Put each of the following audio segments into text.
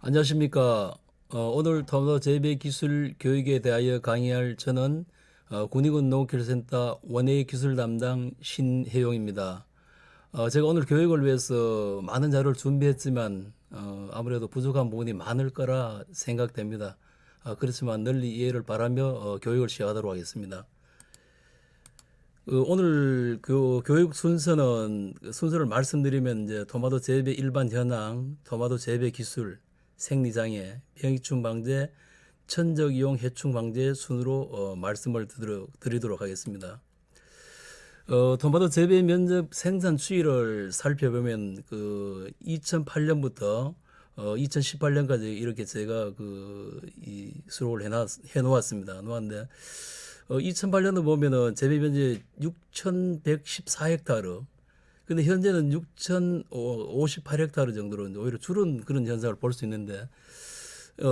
안녕하십니까. 오늘 토마토 재배 기술 교육에 대하여 강의할 저는 군의군 농업기술센터 원예 기술 담당 신혜용입니다. 제가 오늘 교육을 위해서 많은 자료를 준비했지만 아무래도 부족한 부분이 많을 거라 생각됩니다. 그렇지만 널리 이해를 바라며 교육을 시작하도록 하겠습니다. 오늘 교육 순서를 말씀드리면 이제 토마토 재배 일반 현황, 토마토 재배 기술, 생리장애, 병해충 방제, 천적 이용 해충 방제 순으로 말씀을 드리도록 하겠습니다. 토마토 재배 면적 생산 추이를 살펴보면 2008년부터 2018년까지 이렇게 제가 이 수록을 해놓았습니다. 놓았는데 2008년도 보면은 재배 면적 6,114헥타르. 근데 현재는 6,058헥타르 정도로 오히려 줄은 그런 현상을 볼 수 있는데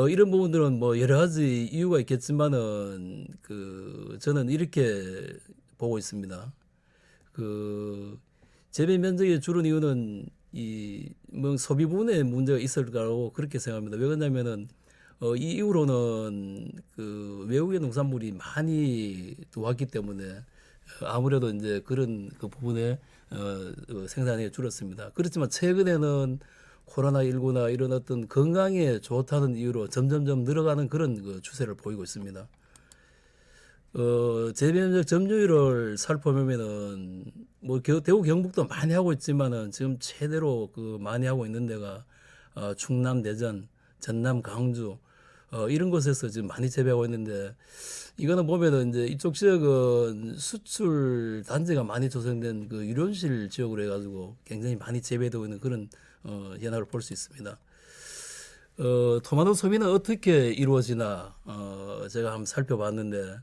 이런 부분들은 뭐 여러 가지 이유가 있겠지만은 저는 이렇게 보고 있습니다. 재배 면적이 줄은 이유는 이 뭐 소비 부분에 문제가 있을 거라고 그렇게 생각합니다. 왜 그러냐면은 이 이후로는 외국의 농산물이 많이 들어왔기 때문에 아무래도 이제 그런 부분에 생산이 줄었습니다. 그렇지만 최근에는 코로나19나 이런 어떤 건강에 좋다는 이유로 점점점 늘어가는 그런 추세를 보이고 있습니다. 재배면적 점유율을 살펴보면은 뭐 대구 경북도 많이 하고 있지만은 지금 최대로 많이 하고 있는 데가 충남 대전, 전남 강주 이런 곳에서 지금 많이 재배하고 있는데 이거는 보면은 이제 이쪽 지역은 수출 단지가 많이 조성된 유련실 지역으로 해가지고 굉장히 많이 재배되고 있는 그런 현황을 볼 수 있습니다. 토마토 소비는 어떻게 이루어지나 제가 한번 살펴봤는데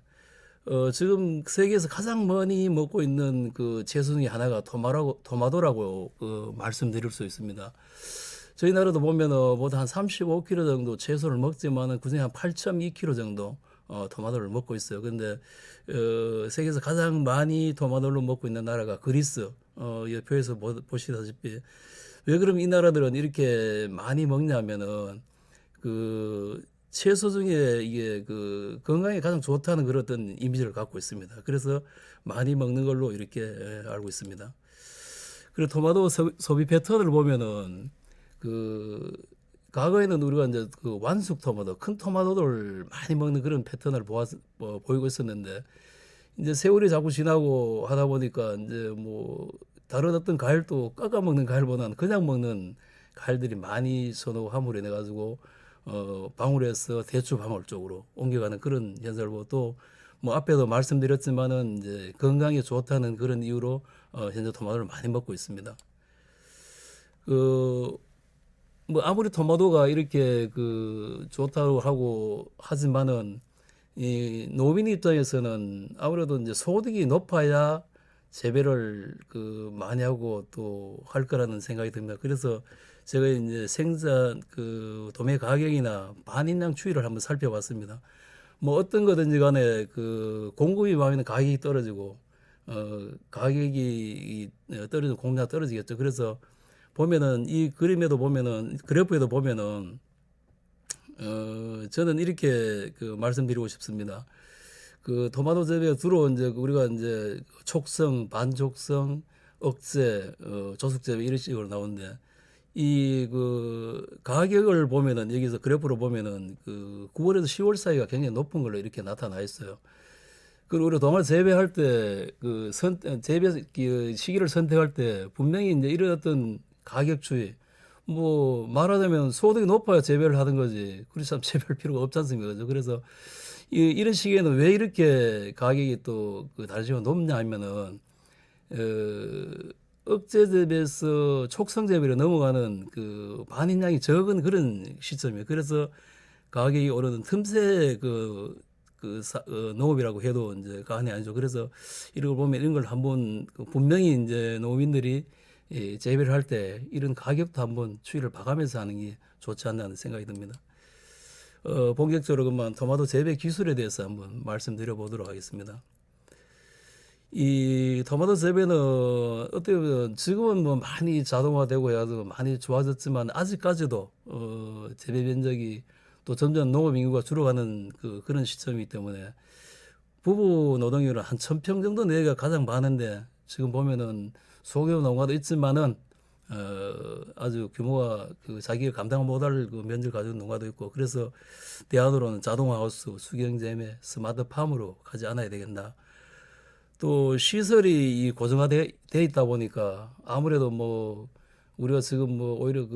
지금 세계에서 가장 많이 먹고 있는 채소 중에 하나가 토마토라고 말씀드릴 수 있습니다. 저희 나라도 보면은 모두 한 35kg 정도 채소를 먹지만은 그중에 한 8.2kg 정도 토마토를 먹고 있어요. 근데 세계에서 가장 많이 토마토를 먹고 있는 나라가 그리스. 이 표에서 보시다시피 왜 그럼 이 나라들은 이렇게 많이 먹냐면은 채소 중에 이게 건강에 가장 좋다는 그런 어떤 이미지를 갖고 있습니다. 그래서 많이 먹는 걸로 이렇게 알고 있습니다. 그리고 토마토 소비 패턴을 보면은 과거에는 우리가 이제 완숙 토마토, 큰 토마토를 많이 먹는 그런 패턴을 보이고 있었는데 이제 세월이 자꾸 지나고 하다 보니까 이제 뭐 다른 어떤 과일도 깎아 먹는 과일보다는 그냥 먹는 과일들이 많이 선호함으로 인해 가지고 방울에서 대추 방울 쪽으로 옮겨가는 그런 현상을 보고 또 뭐 앞에도 말씀드렸지만은 이제 건강에 좋다는 그런 이유로 현재 토마토를 많이 먹고 있습니다. 뭐 아무리 토마토가 이렇게 좋다고 하고 하지만은 이 농민 입장에서는 아무래도 이제 소득이 높아야 재배를 많이 하고 또 할 거라는 생각이 듭니다. 그래서 제가 이제 생산 도매 가격이나 반인량 추이를 한번 살펴봤습니다. 뭐 어떤 거든지 간에 공급이 많으면 가격이 떨어지고 가격이 떨어지면 공급量떨어지겠죠. 그래서 보면은 이 그림에도 보면은 그래프에도 보면은 저는 이렇게 말씀드리고 싶습니다. 토마토 재배가 주로 이제 우리가 이제 촉성, 반촉성, 억제, 조숙 재배 이런 식으로 나오는데 이 가격을 보면은 여기서 그래프로 보면은 9월에서 10월 사이가 굉장히 높은 걸로 이렇게 나타나 있어요. 그리고 우리가 동안 재배할 때 재배 시기를 선택할 때 분명히 이제 이런 어떤 가격 추이 뭐 말하자면 소득이 높아야 재배를 하는 거지. 그렇지 참 재배할 필요가 없지 않습니까? 그죠? 그래서 이런 시기에는 왜 이렇게 가격이 또 다시가 높냐 하면은 억제 재배에서 촉성 재배로 넘어가는 반인량이 적은 그런 시점이에요. 그래서 가격이 오르는 틈새 농업이라고 해도 이제 과언이 아니죠. 그래서 이런 걸 보면 이런 걸 한번 분명히 이제 농민들이 재배를 할 때 이런 가격도 한번 추이를 봐가면서 하는 게 좋지 않나는 생각이 듭니다. 본격적으로 그만 토마토 재배 기술에 대해서 한번 말씀드려 보도록 하겠습니다. 이 토마토 재배는 어떻게 보면 지금은 뭐 많이 자동화되고 해서 많이 좋아졌지만 아직까지도 재배 면적이 또 점점 농업 인구가 줄어가는 그런 시점이기 때문에 부부 노동률은 한 1,000평 정도 내가 가장 많은데 지금 보면은 소규모 농가도 있지만은 아주 규모가 자기가 감당 못할 면적을 가지고 농가도 있고 그래서 대안으로는 자동화 하우스, 수경 재배, 스마트 팜으로 가지 않아야 되겠나. 또 시설이 이 고정화돼 돼 있다 보니까 아무래도 뭐 우리가 지금 뭐 오히려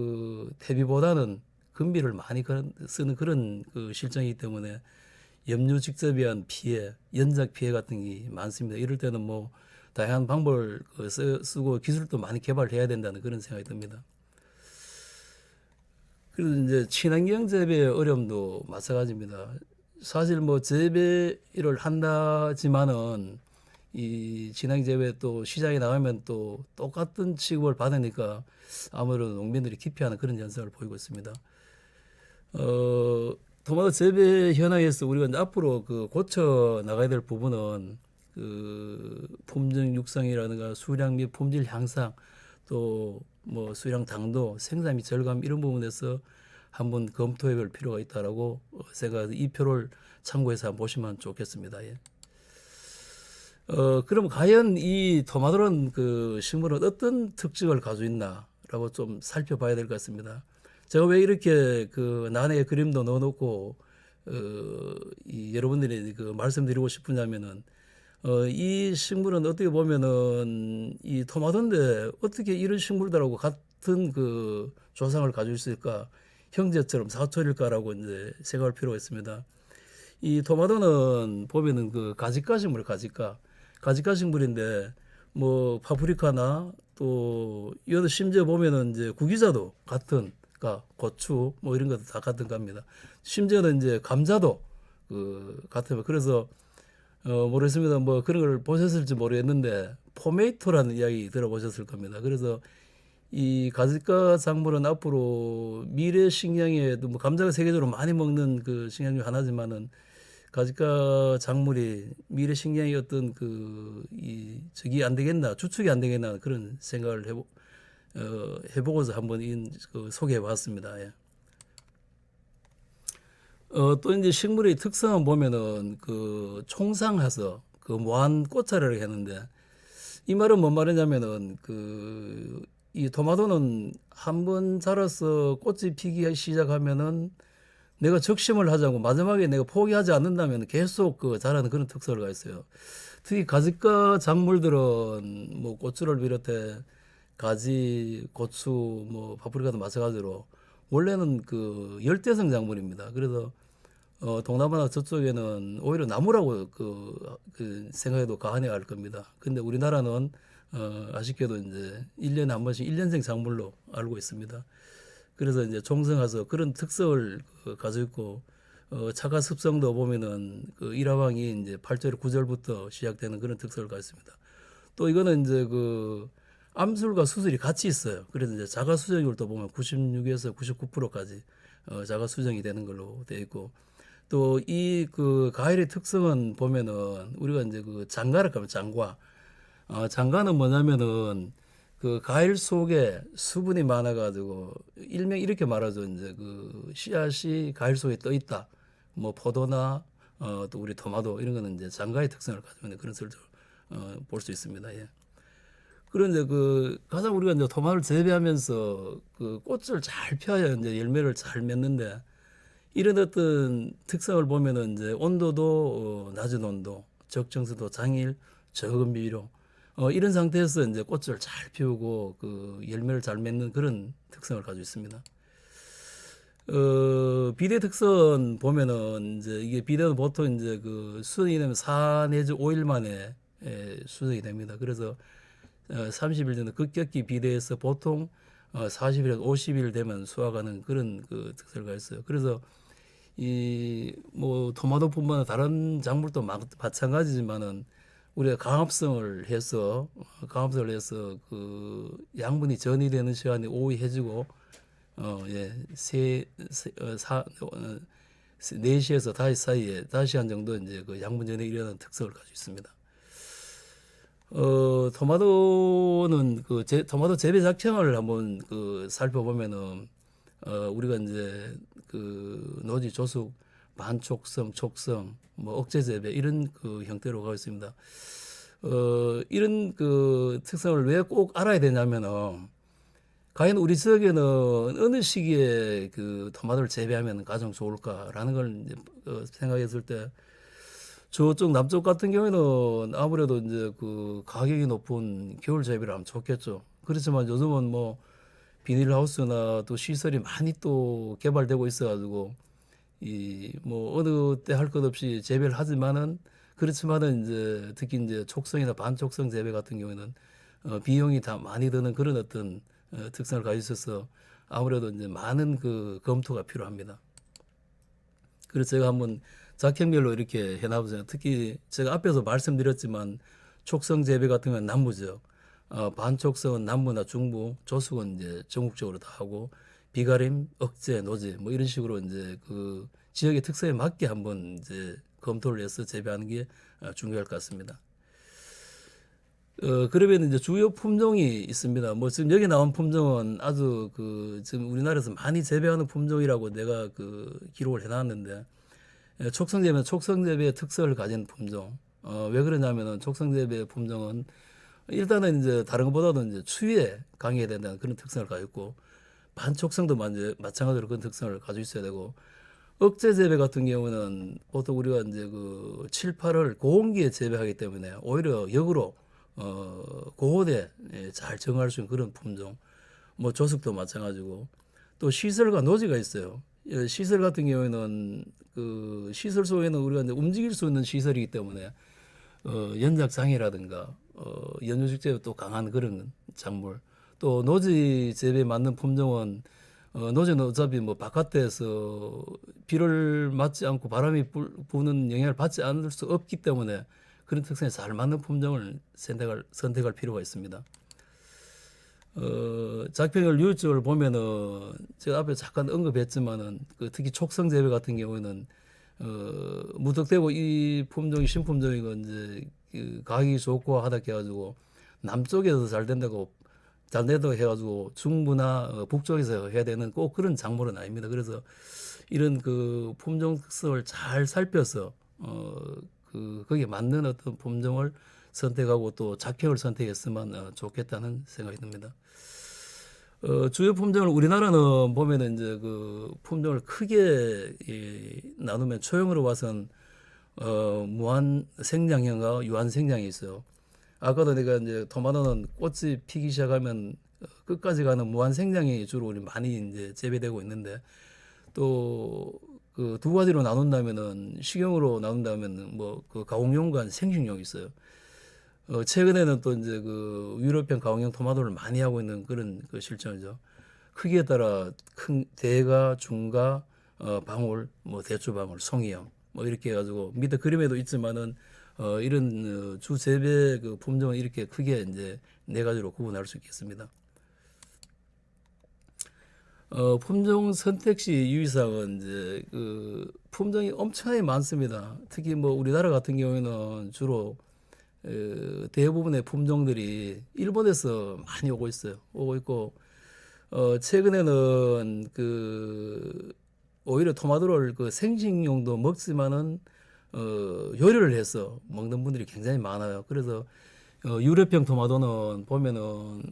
대비보다는 금비를 많이 쓰는 그런 실정이기 때문에 염류 직접에 의한 피해, 연작 피해 같은 게 많습니다. 이럴 때는 뭐 다양한 방법을 쓰고 기술도 많이 개발해야 된다는 그런 생각이 듭니다. 그리고 이제 친환경 재배의 어려움도 마찬가지입니다. 사실 뭐 재배를 한다지만은 이 친환경 재배 또 시장에 나가면 또 똑같은 취급을 받으니까 아무래도 농민들이 기피하는 그런 현상을 보이고 있습니다. 토마토 재배 현황에서 우리가 이제 앞으로 고쳐 나가야 될 부분은 품종 육성이라든가 수량 및 품질 향상 또 뭐 수량 당도 생산 및 절감 이런 부분에서 한번 검토해 볼 필요가 있다라고 제가 이 표를 참고해서 한번 보시면 좋겠습니다. 예. 그럼 과연 이 토마토는 식물은 어떤 특징을 가지고 있나라고 좀 살펴봐야 될 것 같습니다. 제가 왜 이렇게 난해 그림도 넣어놓고 여러분들이 말씀드리고 싶으냐면은 이 식물은 어떻게 보면은 이 토마토인데 어떻게 이런 식물들하고 같은 조상을 가지고 있을까 형제처럼 사촌일까라고 이제 생각할 필요가 있습니다. 이 토마토는 보면은 가지과 식물 가지과 식물인데 뭐 파프리카나 또 이것도 심지어 보면은 이제 구기자도 같은 고추 뭐 이런 것도 다 같은 겁니다. 심지어는 이제 감자도 같아요. 그래서 모르겠습니다. 뭐 그런 걸 보셨을지 모르겠는데 포메이토라는 이야기 들어보셨을 겁니다. 그래서 이 가지과 작물은 앞으로 미래 식량에도 뭐 감자가 세계적으로 많이 먹는 식량 중 하나지만은 가지과 작물이 미래 식량의 어떤 이 저기 안 되겠나 주축이 안 되겠나 그런 생각을 해보고서 한번 소개해봤습니다. 예. 또 이제 식물의 특성을 보면은 총상해서 무한 꽃차례를 했는데 이 말은 뭔 말이냐면은 이 토마토는 한번 자라서 꽃이 피기 시작하면은 내가 적심을 하자고 마지막에 내가 포기하지 않는다면 계속 자라는 그런 특성을 가지고 있어요. 특히 가지과 작물들은 뭐 고추를 비롯해 가지, 고추, 뭐 파프리카도 마찬가지로 원래는 열대성 작물입니다. 그래서 동남아나 저쪽에는 오히려 나무라고 생각해도 과언이 알 겁니다. 근데 우리나라는 아쉽게도 이제 1년에 한 번씩 1년생 작물로 알고 있습니다. 그래서 이제 총성화서 그런 특성을 가지고 있고 차가 습성도 보면은 일화왕이 이제 8절 9절부터 시작되는 그런 특성을 가지고 있습니다. 또 이거는 이제 암술과 수술이 같이 있어요. 그래서 이제 자가 수정률도 보면 96에서 99%까지 자가 수정이 되는 걸로 되어 있고 또 이 과일의 특성은 보면은 우리가 이제 장가를 가면 장과 장가는 뭐냐면은 과일 속에 수분이 많아가지고 일명 이렇게 말하죠. 이제 씨앗이 과일 속에 떠 있다. 뭐 포도나 또 우리 토마토 이런 거는 이제 장가의 특성을 가지고 있는 그런 것을 볼 수 있습니다. 예. 그런데 가장 우리가 이제 토마토를 재배하면서 꽃을 잘 펴야 이제 열매를 잘 맺는데 이런 어떤 특성을 보면은 이제 온도도 낮은 온도, 적정수도 장일, 적은 비료 이런 상태에서 이제 꽃을 잘 피우고 열매를 잘 맺는 그런 특성을 가지고 있습니다. 비대 특성 보면은 이제 이게 비대는 보통 이제 수정이 되면 4 내지 5일 만에 수정이 됩니다. 그래서 30일 정도 급격히 비대해서 보통 40일에서 50일 되면 수확하는 그런 특성을 가지고 있어요. 그래서 이 뭐 토마토뿐만 아니라 다른 작물도 마찬가지지만은 우리가 강합성을 해서 양분이 전이되는 시간이 오후 해지고 예, 4시에서 5시 사이에 5시간 정도 이제 양분 전이 일어나는 특성을 가지고 있습니다. 토마토는 토마토 재배 작황을 한번 살펴보면은 우리가 이제 노지 조숙, 반촉성, 촉성, 뭐 억제 재배 이런 형태로 가고 있습니다. 이런 특성을 왜 꼭 알아야 되냐면은 과연 우리 지역에는 어느 시기에 토마토를 재배하면 가장 좋을까라는 걸 이제 생각했을 때 저쪽 남쪽 같은 경우에는 아무래도 이제 가격이 높은 겨울 재배를 하면 좋겠죠. 그렇지만 요즘은 뭐 비닐하우스나 또 시설이 많이 또 개발되고 있어가지고 이 뭐 어느 때 할 것 없이 재배를 하지만은 그렇지만은 이제 특히 이제 촉성이나 반촉성 재배 같은 경우에는 비용이 다 많이 드는 그런 어떤 특성을 가지고 있어서 아무래도 이제 많은 검토가 필요합니다. 그래서 제가 한번 작형별로 이렇게 해놔보세요. 특히 제가 앞에서 말씀드렸지만 촉성 재배 같은 건 남부 지역, 반촉성은 남부나 중부, 조숙은 이제 전국적으로 다 하고 비가림, 억제, 노지 뭐 이런 식으로 이제 지역의 특성에 맞게 한번 이제 검토를 해서 재배하는 게 중요할 것 같습니다. 그러면 이제 주요 품종이 있습니다. 뭐 지금 여기 나온 품종은 아주 지금 우리나라에서 많이 재배하는 품종이라고 내가 기록을 해놨는데 촉성재배는 촉성재배의 특성을 가진 품종. 왜 그러냐면은 촉성재배 품종은 일단은 이제 다른 것보다도 이제 추위에 강해야 된다는 그런 특성을 가지고 있고 반촉성도 마찬가지로 그런 특성을 가지고 있어야 되고 억제 재배 같은 경우는 보통 우리가 이제 7, 8월 고온기에 재배하기 때문에 오히려 역으로 고온에 잘 정할 수 있는 그런 품종. 뭐 조숙도 마찬가지고 또 시설과 노지가 있어요. 시설 같은 경우에는 시설 속에는 우리가 이제 움직일 수 있는 시설이기 때문에 연작 장애라든가 연료식 재배 또 강한 그런 작물 또 노지 재배에 맞는 품종은 노지는 어차피 뭐 바깥에서 비를 맞지 않고 바람이 부는 영향을 받지 않을 수 없기 때문에 그런 특성에 잘 맞는 품종을 선택할 필요가 있습니다. 작평을 유효적을 보면은 제가 앞에 잠깐 언급했지만은 특히 촉성 재배 같은 경우에는 무턱대고 이 품종이 신품종이고 이제 가격이 좋고 하다 해가지고 남쪽에서 잘 된다고 해가지고 중부나 북쪽에서 해야 되는 꼭 그런 작물은 아닙니다. 그래서 이런 품종 특성을 잘 살펴서 거기에 맞는 어떤 품종을 선택하고 또 작형을 선택했으면 좋겠다는 생각이 듭니다. 주요 품종을 우리나라는 보면은 이제 품종을 크게 나누면 초형으로 봐선 무한 생장형과 유한 생장이 있어요. 아까도 내가 이제 토마토는 꽃이 피기 시작하면 끝까지 가는 무한 생장형이 주로 우리 많이 이제 재배되고 있는데 또 두 가지로 나눈다면은 식용으로 나눈다면 뭐 가공용과 생식용이 있어요. 최근에는 또 이제 유럽형 가공용 토마토를 많이 하고 있는 그런 실정이죠. 크기에 따라 큰 대가, 중가, 방울, 뭐 대추 방울, 송이형 뭐 이렇게 해가지고 밑에 그림에도 있지만은 이런 주 재배 품종은 이렇게 크게 이제 네 가지로 구분할 수 있겠습니다. 품종 선택 시 유의사항은 이제 품종이 엄청나게 많습니다. 특히 뭐 우리나라 같은 경우에는 주로 대부분의 품종들이 일본에서 많이 오고 있어요. 오고 있고 최근에는 오히려 토마토를 생식용도 먹지만은 요리를 해서 먹는 분들이 굉장히 많아요. 그래서 유럽형 토마토는 보면은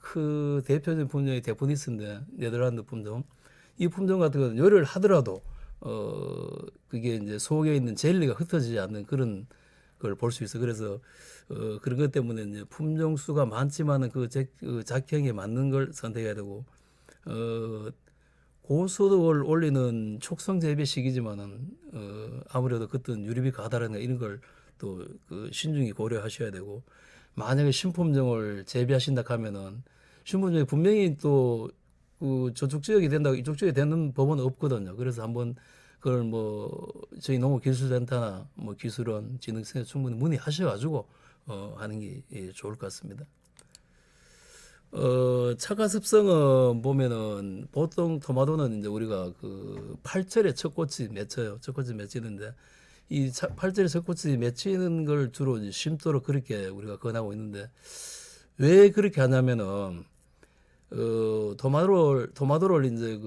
그 대표적인 품종이 데프니스인데 네덜란드 품종. 이 품종 같은 경우는 요리를 하더라도 그게 이제 속에 있는 젤리가 흩어지지 않는 그런 걸 볼 수 있어. 그래서 그런 것 때문에 이제 품종 수가 많지만은 작형에 맞는 걸 선택해야 되고 고소득을 올리는 촉성 재배 시기지만은 아무래도 그땐 유리비 가다라든가 이런 걸 또 신중히 고려하셔야 되고 만약에 신품종을 재배하신다 하면은 신품종이 분명히 또 저쪽 지역이 된다고 이쪽 지역이 되는 법은 없거든요. 그래서 한번 그걸 뭐 저희 농업기술센터나 뭐 기술원, 진흥센터 충분히 문의하셔가지고 하는 게 좋을 것 같습니다. 차가습성은 보면은 보통 토마토는 이제 우리가 8철에 첫 꽃이 맺혀요. 첫 꽃이 맺히는데 이 팔절에 석꽃이 맺히는 걸 주로 이제 심도로 그렇게 우리가 권하고 있는데 왜 그렇게 하냐면은 토마토를 이제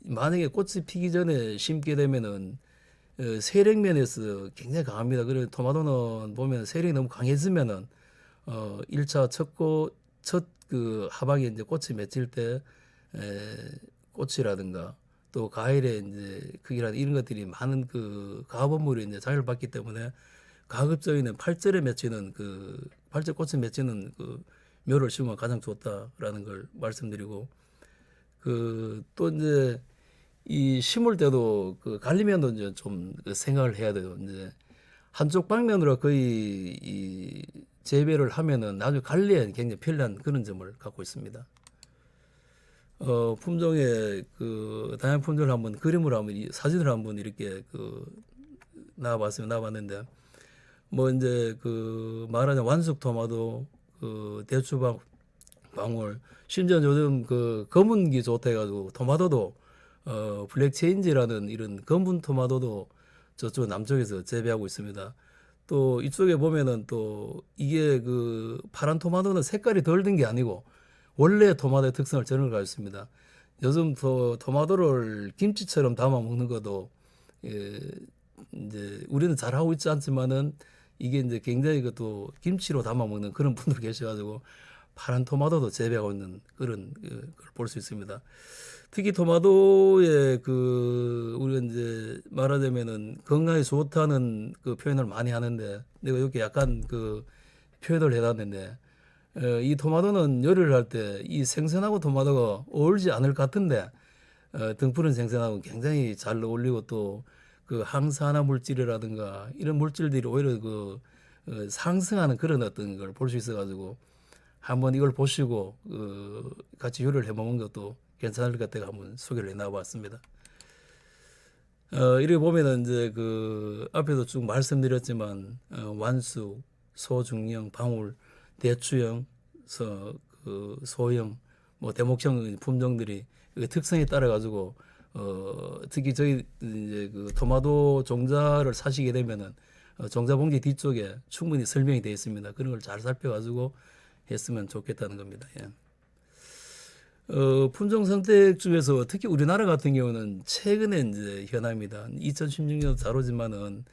만약에 꽃이 피기 전에 심게 되면은 세력면에서 굉장히 강합니다. 그래서 토마토는 보면 세력이 너무 강해지면은 1차 첫 그 하반기에 이제 꽃이 맺힐 때 꽃이라든가 또 과일의 이제 크기라든가 이런 것들이 많은 그 가업물이 이제 자유를 받기 때문에 가급적이면 팔절에 맺히는 팔절 꽃에 맺히는 묘를 심으면 가장 좋다라는 걸 말씀드리고 또 이제 이 심을 때도 갈리면도 이제 좀그 생각을 해야 돼요. 이제 한쪽 방면으로 거의 이 재배를 하면은 나중에 관리에 굉장히 편리한 그런 점을 갖고 있습니다. 품종의 다양한 품종을 한번 그림으로 한번 사진을 한번 이렇게 나와봤는데 뭐 이제 말하자면 완숙 토마토, 방울, 심지어 요즘 검은기 좋다 해가지고 토마토도 블랙 체인지라는 이런 검은 토마토도 저쪽 남쪽에서 재배하고 있습니다. 또 이쪽에 보면은 또 이게 파란 토마토는 색깔이 덜 든 게 아니고 원래 토마토의 특성을 저는 가지고 있습니다. 요즘 토마토를 김치처럼 담아 먹는 것도 이제 우리는 잘 하고 있지 않지만은 이게 이제 굉장히 또 김치로 담아 먹는 그런 분들 계셔가지고 파란 토마토도 재배하고 있는 그런 걸 볼 수 있습니다. 특히 토마토의 우리가 이제 말하자면은 건강에 좋다는 표현을 많이 하는데 내가 이렇게 약간 표현을 해놨는데 이 토마토는 요리를 할 때 이 생선하고 토마토가 어울리지 않을 것 같은데 등푸른 생선하고 굉장히 잘 어울리고 또 항산화 물질이라든가 이런 물질들이 오히려 상승하는 그런 어떤 걸 볼 수 있어가지고 한번 이걸 보시고 같이 요리를 해먹는 것도 괜찮을 것 같아서 한번 소개를 해놔봤습니다. 이렇게 보면은 이제 앞에도 쭉 말씀드렸지만 완숙, 소중형, 방울, 대추형, 소형, 뭐 대목형 품종들이 특성에 따라 가지고 특히 저희 이제 토마토 종자를 사시게 되면은 종자 봉지 뒤쪽에 충분히 설명이 되어 있습니다. 그런 걸 잘 살펴가지고 했으면 좋겠다는 겁니다. 예. 품종 선택 중에서 특히 우리나라 같은 경우는 최근에 이제 현황입니다. 2016년 자료지만은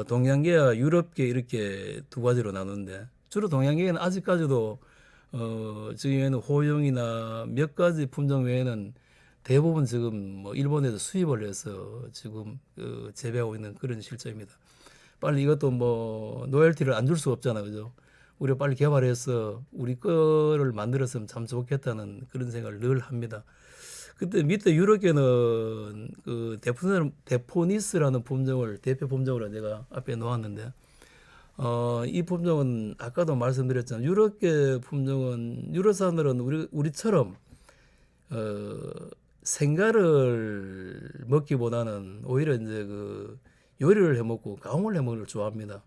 동양계와 유럽계 이렇게 두 가지로 나누는데 주로 동양계는 아직까지도 지금에는 호용이나 몇 가지 품종 외에는 대부분 지금 뭐 일본에서 수입을 해서 지금 재배하고 있는 그런 실정입니다. 빨리 이것도 뭐 노열티를 안 줄 수가 없잖아요, 그죠? 우리가 빨리 개발해서 우리 거를 만들었으면 참 좋겠다는 그런 생각을 늘 합니다. 그때 밑에 유럽계는 데포니스라는 품종을 대표 품종으로 제가 앞에 놓았는데 이 품종은 아까도 말씀드렸잖아요. 유럽계 품종은 유럽산들은 우리처럼 생과를 먹기보다는 오히려 이제 요리를 해 먹고 가공을 해 먹는 걸 좋아합니다.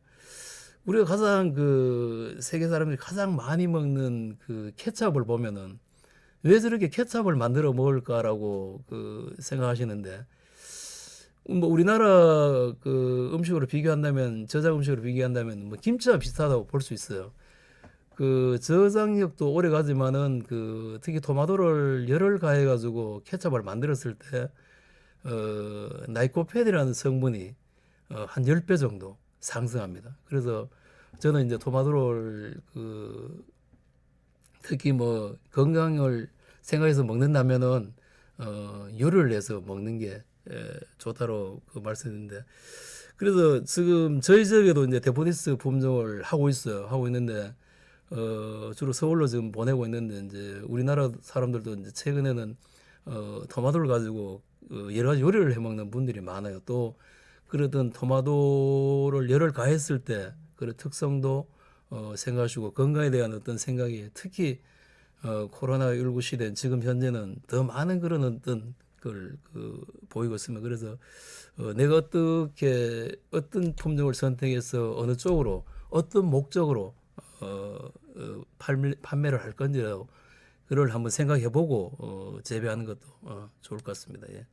우리가 가장 세계 사람들이 가장 많이 먹는 케찹을 보면은 왜 저렇게 케찹을 만들어 먹을까라고 생각하시는데 뭐 우리나라 음식으로 비교한다면 저장 음식으로 비교한다면 뭐 김치와 비슷하다고 볼 수 있어요. 저장력도 오래 가지만은 특히 토마토를 열을 가해 가지고 케찹을 만들었을 때 나이코펜이라는 성분이 한 10배 정도 상승합니다. 그래서 저는 이제 토마토를 특히 뭐 건강을 생각해서 먹는다면은 요리를 해서 먹는 게 좋다로 말씀드렸는데 그래서 지금 저희 지역에도 이제 데포니스 품종을 하고 있는데 주로 서울로 지금 보내고 있는데 이제 우리나라 사람들도 이제 최근에는 토마토를 가지고 여러 가지 요리를 해 먹는 분들이 많아요. 또 그러던 토마토를 열을 가했을 때 그런 특성도 생각하시고 건강에 대한 어떤 생각이 특히 코로나19 시대 지금 현재는 더 많은 그런 어떤 걸 보이고 있습니다. 그래서 내가 어떤 품종을 선택해서 어느 쪽으로 어떤 목적으로 판매를 할 건지라도 그걸 한번 생각해보고 재배하는 것도 좋을 것 같습니다. 예.